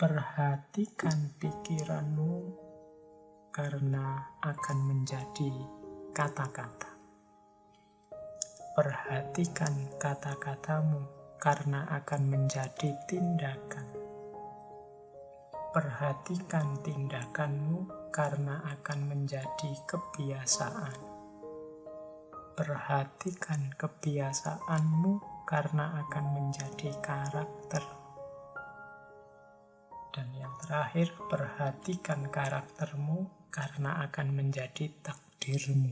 Perhatikan pikiranmu karena akan menjadi kata-kata. Perhatikan kata-katamu karena akan menjadi tindakan. Perhatikan tindakanmu karena akan menjadi kebiasaan. Perhatikan kebiasaanmu karena akan menjadi karakter. Dan yang terakhir, perhatikan karaktermu karena akan menjadi takdirmu.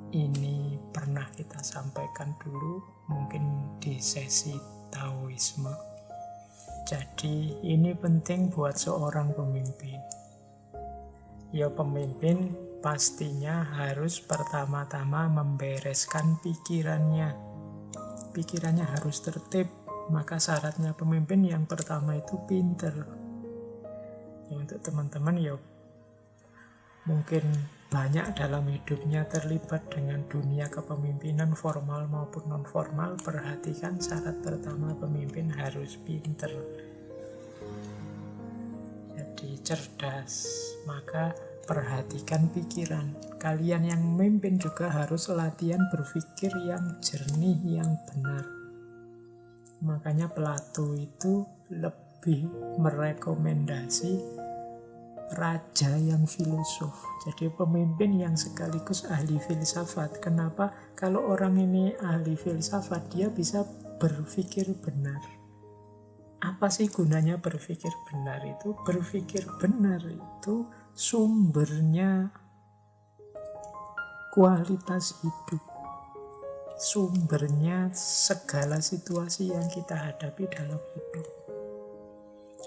Ini pernah kita sampaikan dulu, mungkin di sesi Taoisme. Jadi ini penting buat seorang pemimpin. Ya, pemimpin pastinya harus pertama-tama membereskan pikirannya. Pikirannya harus tertib. Maka syaratnya pemimpin yang pertama itu pinter. Ya, untuk teman-teman ya mungkin banyak dalam hidupnya terlibat dengan dunia kepemimpinan formal maupun non formal. Perhatikan syarat pertama pemimpin harus pinter. Jadi cerdas. Maka perhatikan pikiran. Kalian yang memimpin juga harus latihan berpikir yang jernih, yang benar. Makanya Plato itu lebih merekomendasi raja yang filosof. Jadi pemimpin yang sekaligus ahli filsafat. Kenapa? Kalau orang ini ahli filsafat, dia bisa berpikir benar. Apa sih gunanya berpikir benar itu? Berpikir benar itu sumbernya kualitas hidup. Sumbernya segala situasi yang kita hadapi dalam hidup.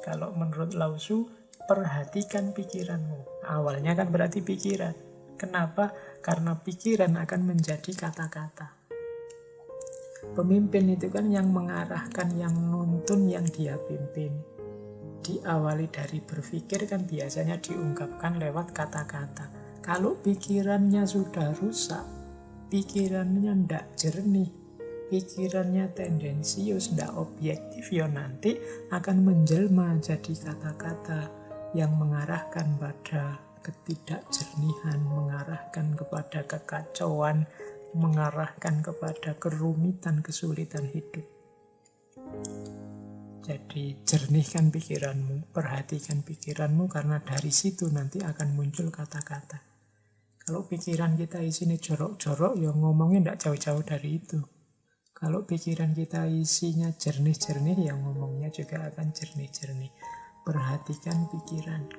Kalau menurut Lao Tzu, perhatikan pikiranmu. Awalnya kan berarti pikiran. Kenapa? Karena pikiran akan menjadi kata-kata. Pemimpin itu kan yang mengarahkan, yang nuntun, yang dia pimpin. Diawali dari berpikir kan biasanya diungkapkan lewat kata-kata. Kalau pikirannya sudah rusak, pikirannya tidak jernih, pikirannya tendensius, tidak objektif, ya nanti akan menjelma jadi kata-kata yang mengarahkan pada ketidakjernihan, mengarahkan kepada kekacauan, mengarahkan kepada kerumitan, kesulitan hidup. Jadi jernihkan pikiranmu, perhatikan pikiranmu, karena dari situ nanti akan muncul kata-kata. Kalau pikiran kita isinya jorok-jorok, ya ngomongnya tidak jauh-jauh dari itu. Kalau pikiran kita isinya jernih-jernih, ya ngomongnya juga akan jernih-jernih. Perhatikan pikiran.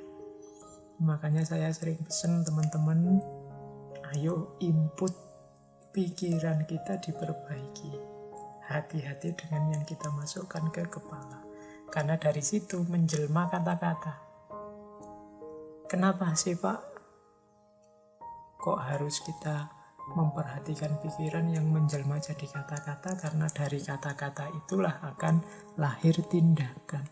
Makanya saya sering pesan teman-teman, ayo input pikiran kita diperbaiki. Hati-hati dengan yang kita masukkan ke kepala. Karena dari situ menjelma kata-kata. Kenapa sih Pak? Kok harus kita memperhatikan pikiran yang menjelma jadi kata-kata? Karena dari kata-kata itulah akan lahir tindakan.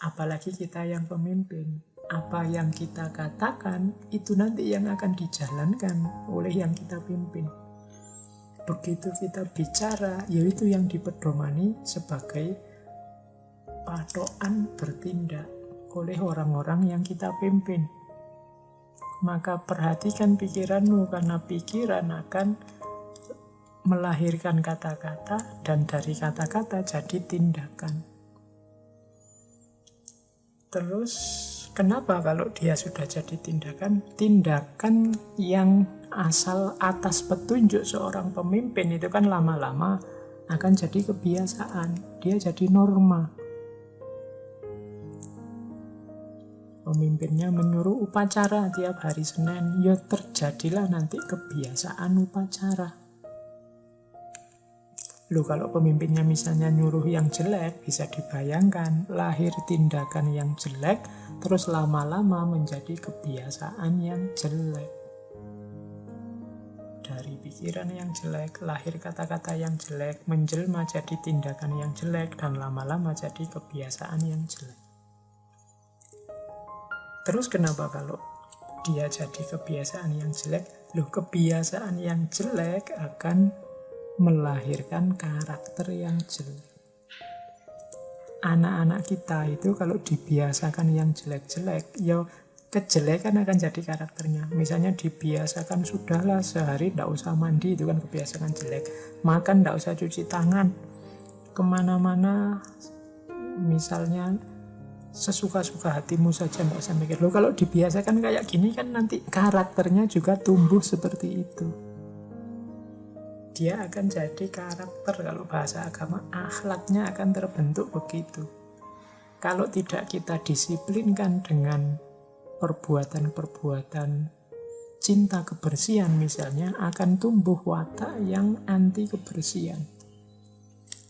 Apalagi kita yang pemimpin. Apa yang kita katakan, itu nanti yang akan dijalankan oleh yang kita pimpin. Begitu kita bicara, yaitu yang dipedomani sebagai patokan bertindak oleh orang-orang yang kita pimpin. Maka perhatikan pikiranmu, karena pikiran akan melahirkan kata-kata, dan dari kata-kata jadi tindakan. Terus kenapa kalau dia sudah jadi tindakan? Tindakan yang asal atas petunjuk seorang pemimpin itu kan lama-lama akan jadi kebiasaan, dia jadi norma. Pemimpinnya menyuruh upacara tiap hari Senin, ya terjadilah nanti kebiasaan upacara. Loh, kalau pemimpinnya misalnya nyuruh yang jelek, bisa dibayangkan lahir tindakan yang jelek, terus lama-lama menjadi kebiasaan yang jelek. Dari pikiran yang jelek, lahir kata-kata yang jelek, menjelma jadi tindakan yang jelek, dan lama-lama jadi kebiasaan yang jelek. Terus kenapa kalau dia jadi kebiasaan yang jelek? Loh, kebiasaan yang jelek akan melahirkan karakter yang jelek. anak-anak kita itu kalau dibiasakan yang jelek-jelek, ya kejelekan akan jadi karakternya. Misalnya dibiasakan sudahlah sehari tidak usah mandi, itu kan kebiasaan jelek. Makan tidak usah cuci tangan, kemana-mana misalnya sesuka-suka hatimu saja, tidak usah mikir. Loh, kalau dibiasakan kayak gini kan nanti karakternya juga tumbuh seperti itu. Dia akan jadi karakter, kalau bahasa agama akhlaknya akan terbentuk begitu. Kalau tidak kita disiplinkan dengan perbuatan-perbuatan cinta kebersihan misalnya, akan tumbuh watak yang anti kebersihan.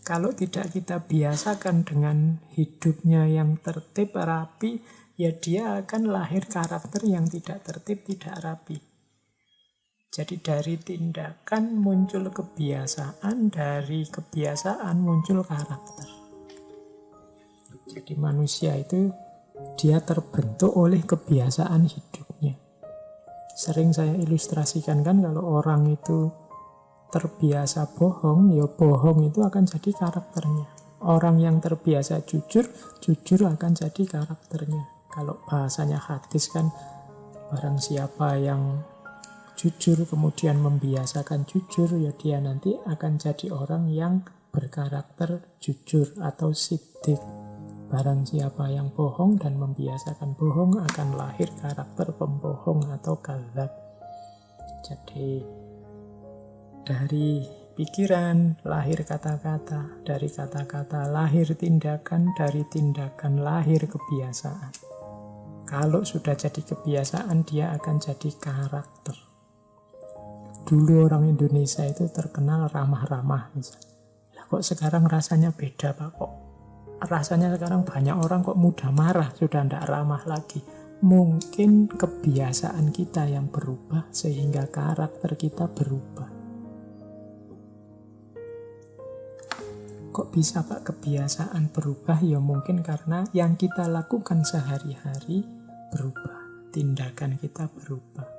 Kalau tidak kita biasakan dengan hidupnya yang tertib, rapi, ya dia akan lahir karakter yang tidak tertib, tidak rapi. Jadi dari tindakan muncul kebiasaan, dari kebiasaan muncul karakter. Jadi manusia itu dia terbentuk oleh kebiasaan hidupnya. Sering saya ilustrasikan kan, kalau orang itu terbiasa bohong, ya bohong itu akan jadi karakternya. Orang yang terbiasa jujur, jujur akan jadi karakternya. Kalau bahasanya hadis kan, barang siapa yang jujur kemudian membiasakan jujur, ya dia nanti akan jadi orang yang berkarakter jujur atau siddiq. Barang siapa yang bohong dan membiasakan bohong akan lahir karakter pembohong atau kadzab. Jadi dari pikiran lahir kata-kata, dari kata-kata lahir tindakan, dari tindakan lahir kebiasaan. Kalau sudah jadi kebiasaan, dia akan jadi karakter. Dulu orang Indonesia itu terkenal ramah-ramah misalnya. Lah kok sekarang rasanya beda Pak? Kok rasanya sekarang banyak orang kok mudah marah, sudah tidak ramah lagi. Mungkin kebiasaan kita yang berubah sehingga karakter kita berubah. Kok bisa Pak kebiasaan berubah? Ya mungkin karena yang kita lakukan sehari-hari berubah, tindakan kita berubah.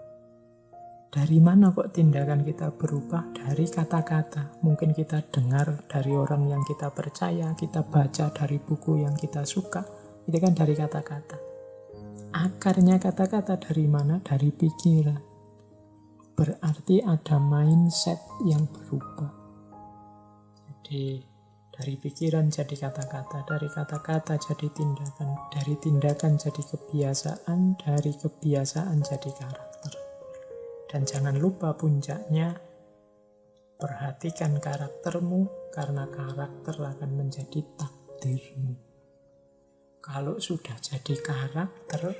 Dari mana kok tindakan kita berubah? Dari kata-kata. Mungkin kita dengar dari orang yang kita percaya, kita baca dari buku yang kita suka, itu kan dari kata-kata. Akarnya kata-kata dari mana? Dari pikiran. Berarti ada mindset yang berubah. Jadi dari pikiran jadi kata-kata, dari kata-kata jadi tindakan, dari tindakan jadi kebiasaan, dari kebiasaan jadi karakter. Dan jangan lupa puncaknya, perhatikan karaktermu, karena karakter akan menjadi takdirmu. Kalau sudah jadi karakter,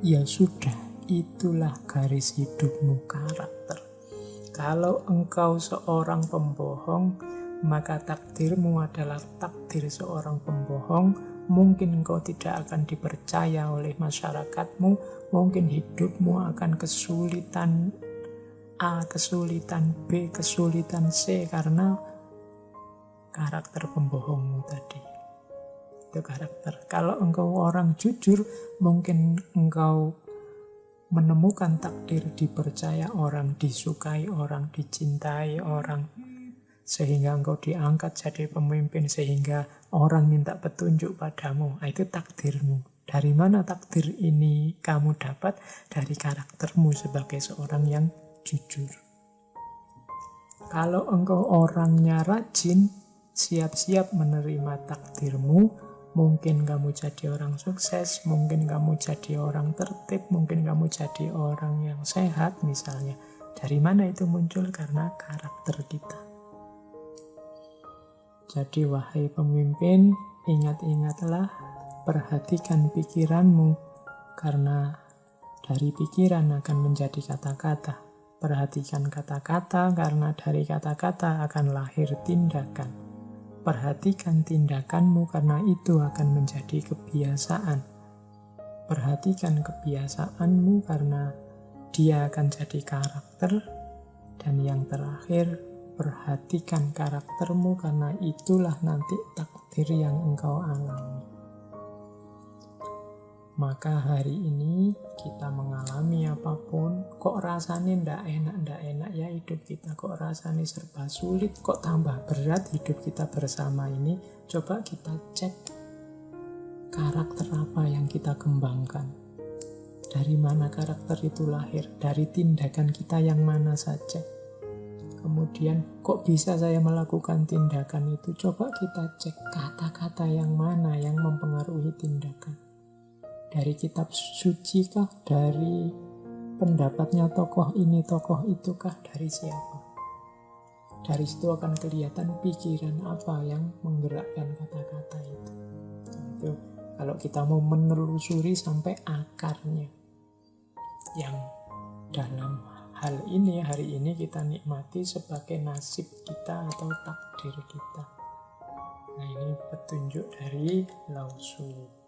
ya sudah, itulah garis hidupmu, karakter. Kalau engkau seorang pembohong, maka takdirmu adalah takdir seorang pembohong. Mungkin engkau tidak akan dipercaya oleh masyarakatmu, mungkin hidupmu akan kesulitan A, kesulitan B, kesulitan C, karena karakter pembohongmu tadi. Itu karakter. Kalau engkau orang jujur, mungkin engkau menemukan takdir dipercaya orang, disukai orang, dicintai orang, sehingga engkau diangkat jadi pemimpin, sehingga orang minta petunjuk padamu. Itu takdirmu. Dari mana takdir ini kamu dapat? Dari karaktermu sebagai seorang yang jujur. Kalau engkau orangnya rajin, siap-siap menerima takdirmu, mungkin kamu jadi orang sukses, mungkin kamu jadi orang tertib, mungkin kamu jadi orang yang sehat misalnya. Dari mana itu muncul? Karena karakter kita. Jadi wahai pemimpin, ingat-ingatlah, perhatikan pikiranmu, karena dari pikiran akan menjadi kata-kata. Perhatikan kata-kata, karena dari kata-kata akan lahir tindakan. Perhatikan tindakanmu, karena itu akan menjadi kebiasaan. Perhatikan kebiasaanmu, karena dia akan jadi karakter. Dan yang terakhir, perhatikan karaktermu, karena itulah nanti takdir yang engkau alami. Maka hari ini kita mengalami apapun, kok rasanya ndak enak ya hidup kita, kok rasanya serba sulit, kok tambah berat hidup kita bersama ini. Coba kita cek karakter apa yang kita kembangkan. Dari mana karakter itu lahir? Dari tindakan kita yang mana saja. Kemudian, kok bisa saya melakukan tindakan itu? Coba kita cek kata-kata yang mana yang mempengaruhi tindakan. Dari kitab suci kah? Dari pendapatnya tokoh ini, tokoh itu kah? Dari siapa? Dari situ akan kelihatan pikiran apa yang menggerakkan kata-kata itu. Itu kalau kita mau menelusuri sampai akarnya. Yang dalam hal ini, hari ini kita nikmati sebagai nasib kita atau takdir kita. Nah, ini petunjuk dari Lao Tzu.